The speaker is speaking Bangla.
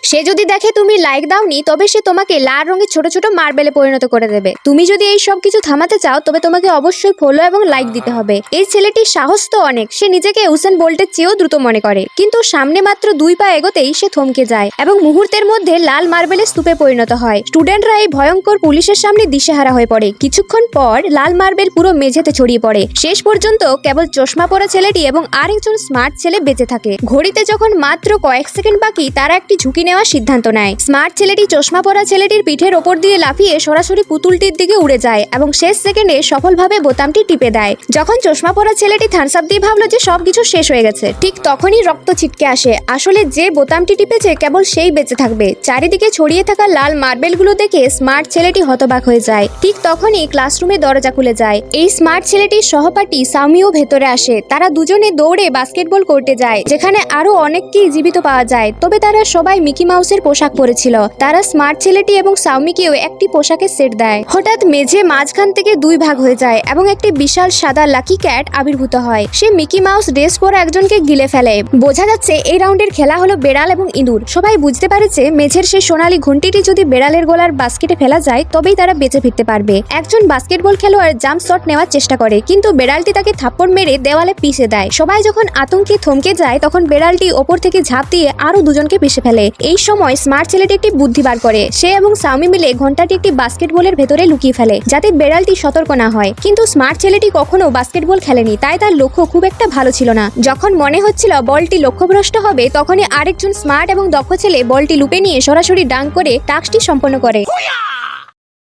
সে যদি দেখে তুমি লাইক দাওনি তবে সে তোমাকে লাল রঙের ছোট ছোট মার্বেলে পরিণত করে দেবে। তুমি যদি এই সব কিছু থামাতে চাও তবে তোমাকে অবশ্যই ফলো এবং লাইক দিতে হবে। এই ছেলেটির সাহস তো অনেক, সে নিজেকে উসেন বোল্টের চেয়েও দ্রুত মনে করে, কিন্তু সামনে মাত্র 2 পা এগোতেই সে থমকে যায় এবং মুহূর্তের মধ্যে লাল মার্বেলের স্তূপে পরিণত হয়। স্টুডেন্টরা এই ভয়ঙ্কর পুলিশের সামনে দিশেহারা হয়ে পড়ে। কিছুক্ষণ পর লাল মার্বেল পুরো মেঝেতে ছড়িয়ে পড়ে। শেষ পর্যন্ত কেবল চশমা পরা ছেলেটি এবং আরেকজন স্মার্ট ছেলে বেঁচে থাকে। ঘড়িতে যখন মাত্র কয়েক সেকেন্ড বাকি, তারা একটি ঝুঁকি নেওয়ার সিদ্ধান্ত নেয়। স্মার্ট ছেলেটি চশমা পরা ছেলেটির পিঠের ওপর দিয়ে লাফিয়ে সরাসরি পুতুলটির দিকে উড়ে যায় এবং শেষ সেকেন্ডে সফলভাবে বোতামটি টিপে দেয়। যখন চশমা পরা ছেলেটি থামস আপ দিয়ে ভাবলো যে সবকিছু শেষ হয়ে গেছে, ঠিক তখনই রক্ত ছিটকে আসে। আসলে যে বোতামটি টিপেছে কেবল সেই বেঁচে থাকবে। চারিদিকে ছড়িয়ে থাকা লাল মার্বেলগুলো দেখে স্মার্ট ছেলেটি হতবাক হয়ে যায়। ঠিক তখনই ক্লাসরুমে দরজা খুলে যায়। এই স্মার্ট ছেলেটির সহপাঠী সামিও ভেতরে আসে। তারা দুজনে দৌড়ে বাস্কেটবল কোর্টে যায়, যেখানে আরো অনেককেই জীবিত পাওয়া যায়। তবে তারা সবাই মিকি মাউসের পোশাক পরেছিল। তারা স্মার্ট ছেলেটি এবং সাউমিকেও একটি পোশাকের সেট দেয়। হঠাৎ মেঝে মাঝখান থেকে 2 ভাগ হয়ে যায় এবং একটি বিশাল সাদা লাকি ক্যাট আবির্ভূত হয়। সে মিকি মাউস ড্রেস পরে একজনকে গিলে ফেলে। বোঝা যাচ্ছে এই রাউন্ডের খেলা হলো বেড়াল এবং ইঁদুর। সবাই বুঝতে পারেছে মেঝের সেই সোনালী ঘন্টিটি যদি বেড়ালের গলার বাস্কেটে ফেলা যায় তবেই তারা বেঁচে ফিরতে পারবে। একজন বাস্কেটবল খেলোয়াড় জাম্প শট নেওয়ার চেষ্টা করে, কিন্তু বেড়ালটি তাকে থাপ্পড় মেরে দেওয়ালে পিষে দেয়। সবাই যখন আতঙ্কে থমকে যায় তখন বেড়ালটি ওপর থেকে ঝাঁপ দিয়ে আরো দুজনকে পিষে ফেলে। এই সময় স্মার্ট ছেলেটি একটি বুদ্ধি বার করে। সে এবং সাউমি মিলে ঘন্টাটি একটি বাস্কেটবলের ভেতরে লুকিয়ে ফেলে যাতে বেড়ালটি সতর্ক না হয়। কিন্তু স্মার্ট ছেলেটি কখনো বাস্কেটবল খেলেনি, তাই তার লক্ষ্য খুব একটা ভালো ছিল না। যখন মনে হচ্ছিল বলটি লক্ষ্যভ্রষ্ট হবে, তখনই আরেকজন স্মার্ট এবং দক্ষ ছেলে বলটি লুপে নিয়ে সরাসরি ডাঙ্ক করে টাস্কটি সম্পন্ন করে।